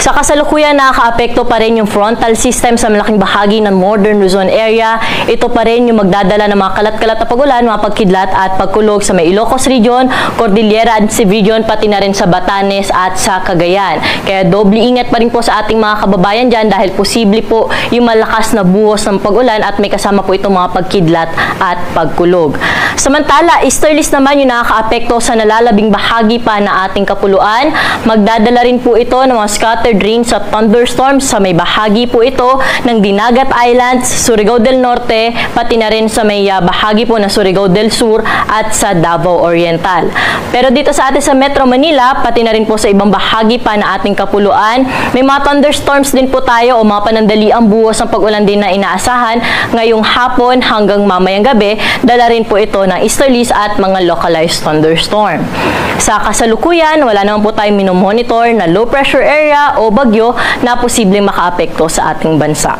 Sa kasalukuyan, nakakaapekto pa rin yung frontal system sa malaking bahagi ng Northern Luzon area. Ito pa rin yung magdadala ng mga kalat-kalat na pagulan, mga pagkidlat at pagkulog sa may Ilocos Region, Cordillera and Region, pati na rin sa Batanes at sa Cagayan. Kaya doble ingat pa rin po sa ating mga kababayan dyan dahil posible po yung malakas na buhos ng pagulan at may kasama po itong mga pagkidlat at pagkulog. Samantala, easterlies naman yung nakakaapekto sa nalalabing bahagi pa na ating kapuluan. Magdadala rin po ito ng mga scattered rains at thunderstorms sa may bahagi po ito ng Dinagat Islands, Surigao del Norte, pati na rin sa may bahagi po ng Surigao del Sur at sa Davao Oriental. Pero dito sa atin sa Metro Manila, pati na rin po sa ibang bahagi pa na ating kapuluan, may mga thunderstorms din po tayo o mga panandaliang buhos ng pag-ulan din na inaasahan ngayong hapon hanggang mamayang gabi. Dala rin po ito ng easterlies at mga localized thunderstorm. Sa kasalukuyan, wala naman po tayong minomonitor na low pressure area o bagyo na posibleng makaapekto sa ating bansa.